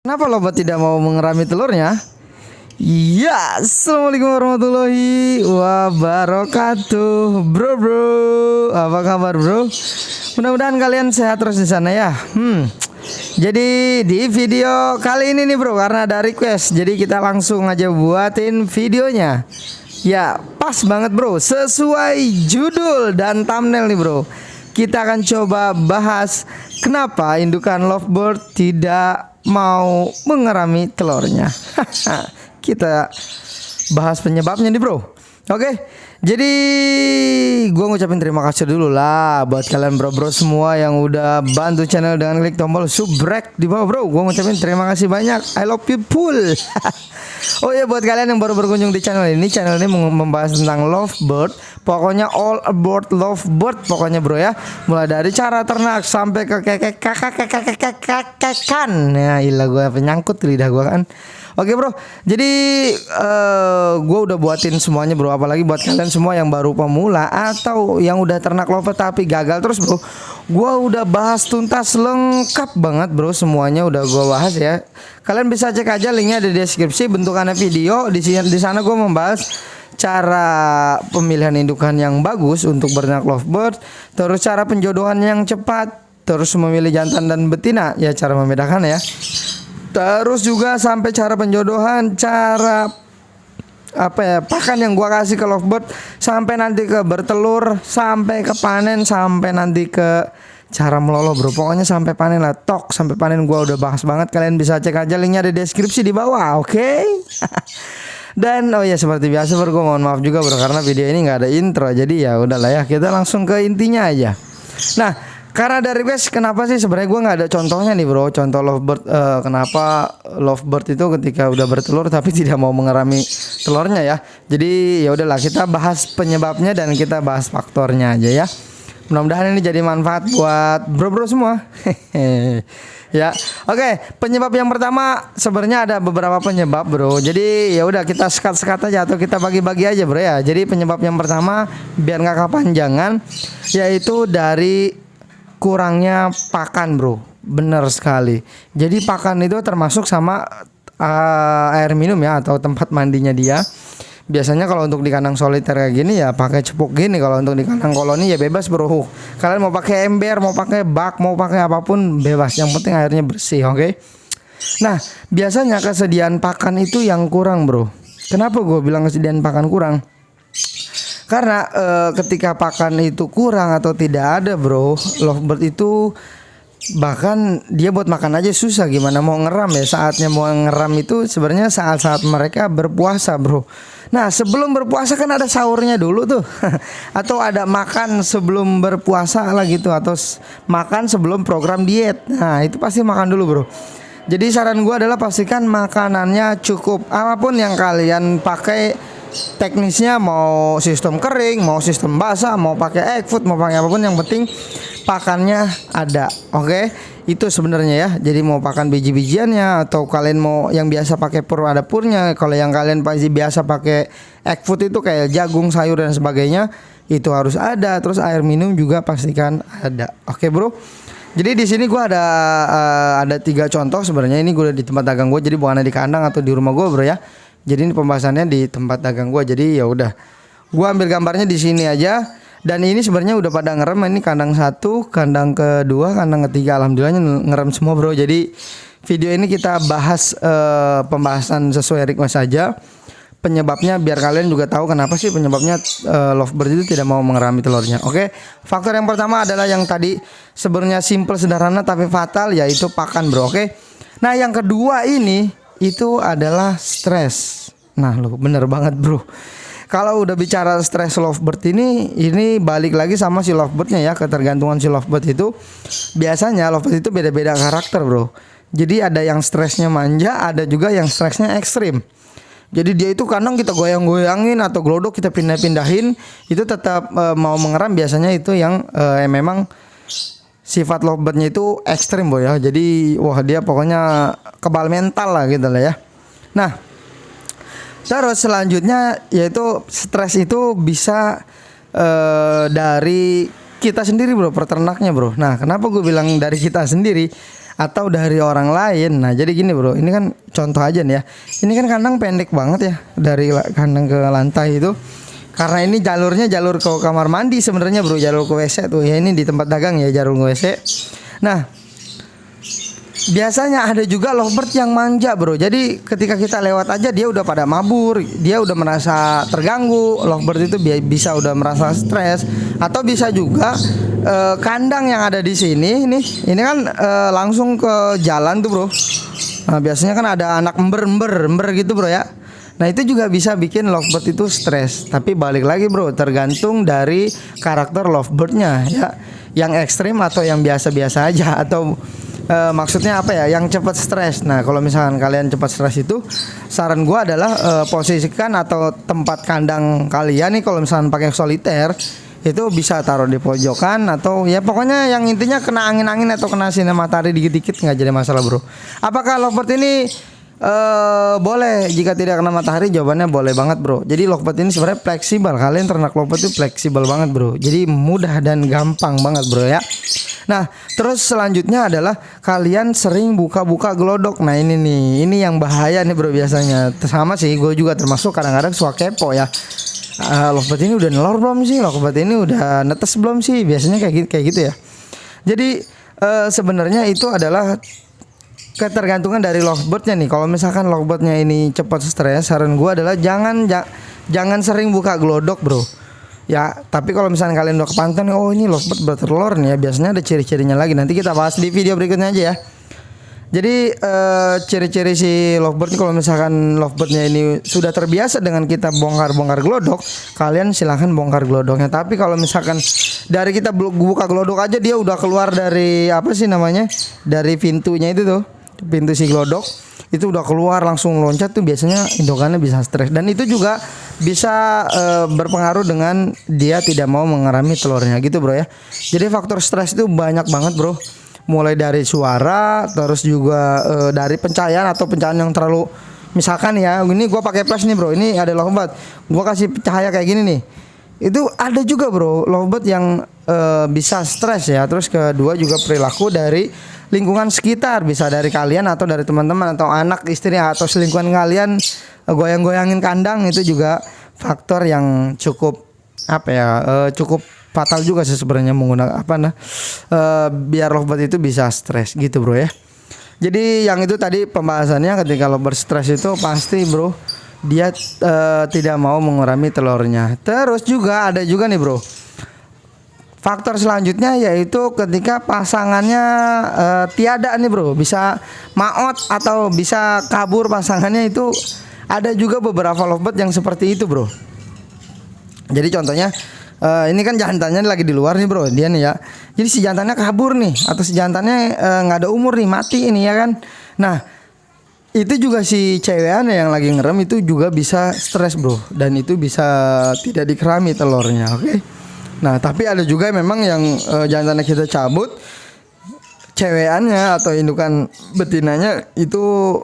Kenapa lovebird tidak mau mengerami telurnya? Ya, assalamualaikum warahmatullahi wabarakatuh, bro. Apa kabar, bro? Mudah-mudahan kalian sehat terus di sana ya. Jadi di video kali ini nih, bro, karena ada request, jadi kita langsung aja buatin videonya. Ya, pas banget, bro, sesuai judul dan thumbnail nih, bro. Kita akan coba bahas kenapa indukan lovebird tidak mau mengerami telurnya. Kita bahas penyebabnya nih, bro. Oke, jadi gue ngucapin terima kasih dulu lah buat kalian bro semua yang udah bantu channel dengan klik tombol subrek di bawah, bro. Gue ngucapin terima kasih banyak. I love you full. Oh ya, buat kalian yang baru berkunjung di channel ini membahas tentang lovebird. Pokoknya all about lovebird pokoknya, bro ya. Mulai dari cara ternak sampai ke kekan. Nah, ilah gue penyangkut lidah gue kan. Oke, bro, jadi gue udah buatin semuanya, bro. Apalagi buat kalian semua yang baru pemula atau yang udah ternak lovebird tapi gagal terus, bro. Gue udah bahas tuntas lengkap banget, bro. Semuanya udah gue bahas ya. Kalian bisa cek aja linknya di deskripsi, bentukannya video. Di sana gue membahas cara pemilihan indukan yang bagus untuk berternak lovebird, terus cara penjodohan yang cepat, terus memilih jantan dan betina, ya cara membedakan ya. Terus juga sampai cara penjodohan, cara pakan yang gua kasih ke lovebird, sampai nanti ke bertelur, sampai ke panen, sampai nanti ke cara meloloh, bro. Pokoknya sampai panen lah, sampai panen gua udah bahas banget. Kalian bisa cek aja linknya di deskripsi di bawah, oke? Dan oh ya, seperti biasa, bro, gue mohon maaf juga, bro, karena video ini nggak ada intro. Jadi ya udahlah ya, kita langsung ke intinya aja. Nah, karena ada request, kenapa sih sebenarnya gue nggak ada contohnya nih, bro, contoh lovebird, kenapa lovebird itu ketika udah bertelur tapi tidak mau mengerami telurnya ya. Jadi ya udahlah, kita bahas penyebabnya dan kita bahas faktornya aja ya. Mudah-mudahan ini jadi manfaat buat bro semua. Ya, oke. Penyebab yang pertama sebenarnya ada beberapa penyebab, bro. Jadi ya udah kita sekat aja atau kita bagi-bagi aja, bro ya. Jadi penyebab yang pertama biar nggak kepanjangan, yaitu dari kurangnya pakan, bro. Bener sekali. Jadi pakan itu termasuk sama air minum ya, atau tempat mandinya dia. Biasanya kalau untuk di kandang soliter kayak gini ya pakai cepuk gini. Kalau untuk di kandang koloni ya bebas, bro. Kalian mau pakai ember, mau pakai bak, mau pakai apapun bebas. Yang penting airnya bersih, oke? Nah, biasanya kesediaan pakan itu yang kurang, bro. Kenapa gue bilang kesediaan pakan kurang? Karena ketika pakan itu kurang atau tidak ada, bro, lovebird itu bahkan dia buat makan aja susah. Gimana mau ngeram ya? Saatnya mau ngeram itu sebenarnya saat-saat mereka berpuasa, bro. Nah, sebelum berpuasa kan ada sahurnya dulu tuh. Atau ada makan sebelum berpuasa lah gitu, atau makan sebelum program diet. Nah, itu pasti makan dulu, bro. Jadi saran gua adalah pastikan makanannya cukup. Apapun yang kalian pakai teknisnya, mau sistem kering, mau sistem basah, mau pakai egg food, mau pakai apapun, yang penting pakannya ada, oke? Itu sebenarnya ya. Jadi mau pakan biji-bijiannya atau kalian mau yang biasa pakai pur, ada purnya. Kalau yang kalian pasti biasa pakai egg food itu kayak jagung, sayur dan sebagainya, itu harus ada. Terus air minum juga pastikan ada, oke, bro? Jadi di sini gua ada 3 contoh sebenarnya. Ini gue di tempat dagang gue, jadi bukan di kandang atau di rumah gue, bro ya. Jadi ini pembahasannya di tempat dagang gue. Jadi ya udah, gua ambil gambarnya di sini aja. Dan ini sebenarnya udah pada ngerem. Ini kandang 1, kandang kedua, kandang ketiga. Alhamdulillahnya ngerem semua, bro. Jadi video ini kita bahas pembahasan sesuai request saja. Penyebabnya biar kalian juga tahu kenapa sih penyebabnya lovebird itu tidak mau mengerami telurnya. Oke, faktor yang pertama adalah yang tadi sebenarnya simple sederhana tapi fatal, yaitu pakan, bro. Oke. Nah, yang kedua ini itu adalah stres. Nah, lo bener banget, bro. Kalau udah bicara stres lovebird ini balik lagi sama si lovebirdnya ya, ketergantungan si lovebird itu. Biasanya lovebird itu beda-beda karakter, bro. Jadi ada yang stresnya manja, ada juga yang stresnya ekstrim. Jadi dia itu kadang kita goyang-goyangin atau glodok kita pindah-pindahin, itu tetap mau mengeram. Biasanya itu yang memang sifat lovebirdnya itu ekstrim, bro ya. Jadi wah, dia pokoknya kebal mental lah gitu lah ya. Nah, terus selanjutnya yaitu stres itu bisa dari kita sendiri, bro, peternaknya, bro. Nah, kenapa gue bilang dari kita sendiri? atau dari orang lain. Nah jadi gini bro, ini kan contoh aja nih ya. Ini kan kandang pendek banget ya, dari kandang ke lantai itu. Karena ini jalurnya jalur ke kamar mandi sebenarnya bro, jalur ke WC tuh ya, ini di tempat dagang ya jalur ke WC. Nah biasanya ada juga lovebird yang manja bro. Jadi ketika kita lewat aja dia udah pada mabur, dia udah merasa terganggu. Lovebird itu bisa udah merasa stres, atau bisa juga kandang yang ada di sini nih, ini kan langsung ke jalan tuh bro. Nah biasanya kan ada anak ember gitu bro ya. Nah itu juga bisa bikin lovebird itu stres. Tapi balik lagi bro, tergantung dari karakter lovebirdnya ya, yang ekstrim atau yang biasa-biasa aja, atau maksudnya apa ya, yang cepat stres. Nah kalau misalkan kalian cepat stres itu, saran gua adalah posisikan atau tempat kandang kalian nih, kalau misalkan pakai soliter itu bisa taruh di pojokan, atau ya pokoknya yang intinya kena angin-angin atau kena sinar matahari dikit-dikit nggak jadi masalah bro. Apakah lovebird ini boleh jika tidak kena matahari? Jawabannya boleh banget bro. Jadi lovebird ini sebenarnya fleksibel. Kalian ternak lovebird itu fleksibel banget bro. Jadi mudah dan gampang banget bro ya. Nah terus selanjutnya adalah kalian sering buka-buka glodok. Nah ini nih, ini yang bahaya nih bro biasanya. Sama sih, gue juga termasuk kadang-kadang suka kepo ya. Lovebird ini udah nelor belum sih? Lovebird ini udah netes belum sih? Biasanya kayak gitu ya. Jadi sebenarnya itu adalah ketergantungan dari lovebirdnya nih. Kalau misalkan lovebirdnya ini cepat stres, saran gue adalah jangan sering buka glodok bro. Ya, tapi kalau misalkan kalian udah kepantau, oh ini lovebird bertelur nih ya, biasanya ada ciri-cirinya lagi. Nanti kita bahas di video berikutnya aja ya. Jadi ciri-ciri si lovebird ini, kalau misalkan lovebirdnya ini sudah terbiasa dengan kita bongkar-bongkar glodok, kalian silahkan bongkar glodoknya. Tapi kalau misalkan dari kita buka glodok aja dia udah keluar dari apa sih namanya, dari pintunya itu tuh, pintu si glodok itu udah keluar langsung loncat tuh, biasanya indukannya bisa stres. Dan itu juga bisa berpengaruh dengan dia tidak mau mengerami telurnya gitu bro ya. Jadi faktor stres itu banyak banget bro. Mulai dari suara, terus juga dari pencahayaan atau pencahayaan yang terlalu, misalkan ya, ini gua pakai flash nih bro, ini ada lovebird, gua kasih cahaya kayak gini nih, itu ada juga bro lovebird yang bisa stres ya. Terus kedua juga perilaku dari lingkungan sekitar, bisa dari kalian atau dari teman-teman atau anak, istri atau selingkuhan kalian goyang-goyangin kandang, itu juga faktor yang cukup apa ya, cukup fatal juga sih sebenarnya menggunakan biar lovebird itu bisa stres gitu bro ya. Jadi yang itu tadi pembahasannya, ketika lovebird stres itu pasti bro dia tidak mau mengurangi telurnya. Terus juga ada juga nih bro, faktor selanjutnya yaitu ketika pasangannya tiada nih bro, bisa maot atau bisa kabur pasangannya. Itu ada juga beberapa lovebird yang seperti itu bro. Jadi contohnya ini kan jantannya lagi di luar nih bro, dia nih ya. Jadi si jantannya kabur nih, atau si jantannya nggak ada umur nih, mati ini ya kan. Nah itu juga si cewekannya yang lagi ngerem itu juga bisa stres bro, dan itu bisa tidak dikerami telurnya. Oke. Nah tapi ada juga memang yang jantannya kita cabut, cewekannya atau indukan betinanya itu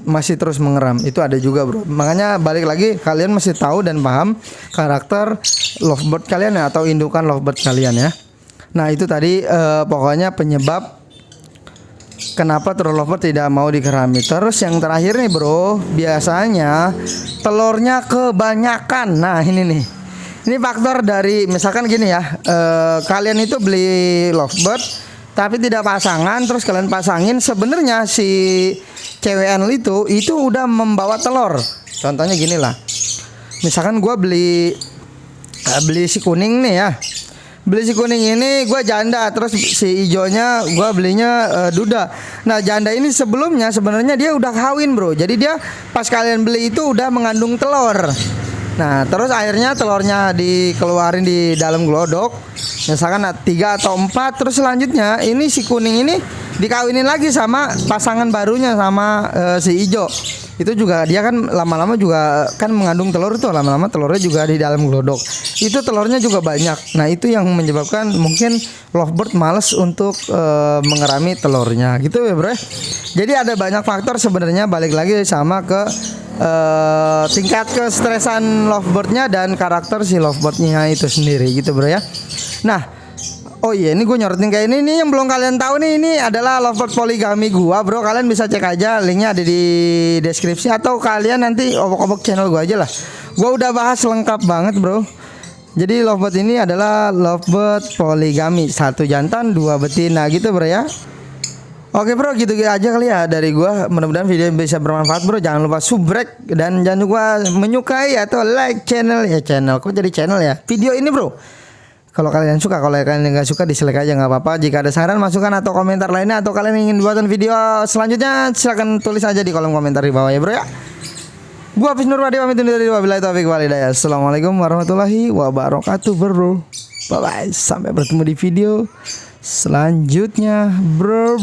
masih terus mengeram, itu ada juga bro. Makanya balik lagi, kalian mesti tahu dan paham karakter lovebird kalian ya, atau indukan lovebird kalian ya. Nah itu tadi pokoknya penyebab kenapa telur lovebird tidak mau dikerami. Terus yang terakhir nih bro, biasanya telurnya kebanyakan. Nah ini nih, ini faktor dari misalkan gini ya, kalian itu beli lovebird tapi tidak pasangan, terus kalian pasangin, sebenarnya si cewekan itu udah membawa telur. Contohnya gini lah, misalkan gue beli si kuning nih ya, beli si kuning ini gue janda, terus si hijaunya gue belinya duda. Nah janda ini sebelumnya sebenarnya dia udah kawin bro, jadi dia pas kalian beli itu udah mengandung telur. Nah terus akhirnya telurnya dikeluarin di dalam glodok, misalkan 3 atau 4. Terus selanjutnya ini si kuning ini dikawinin lagi sama pasangan barunya, sama si hijau. Itu juga dia kan lama-lama juga kan mengandung telur tuh, lama-lama telurnya juga di dalam glodok. Itu telurnya juga banyak. Nah itu yang menyebabkan mungkin lovebird males untuk mengerami telurnya gitu ya bro. Jadi ada banyak faktor sebenarnya, balik lagi sama ke tingkat kestresan lovebirdnya dan karakter si lovebirdnya itu sendiri gitu bro ya. Nah Oh iya, ini gue nyorotin kayak ini yang belum kalian tahu nih, ini adalah lovebird poligami gua, bro. Kalian bisa cek aja, linknya ada di deskripsi atau kalian nanti obok-obok channel gua aja lah. Gua udah bahas lengkap banget, bro. Jadi lovebird ini adalah lovebird poligami, 1 jantan 2 betina gitu, bro ya. Oke bro, gitu aja kali ya dari gua. Mudah-mudahan video bisa bermanfaat, bro. Jangan lupa subrek dan jangan lupa menyukai atau like channel kok jadi channel ya video ini, bro. Kalau kalian suka, kalau kalian nggak suka dislike aja nggak apa-apa. Jika ada saran, masukan atau komentar lainnya atau kalian ingin buatan video selanjutnya, silahkan tulis aja di kolom komentar di bawah ya, bro ya. Gua Hafiz Nurwadi pamit undur diri, wabillahi taufiq walhidayah. Assalamualaikum warahmatullahi wabarakatuh, bro. Bye bye, sampai bertemu di video selanjutnya, bro.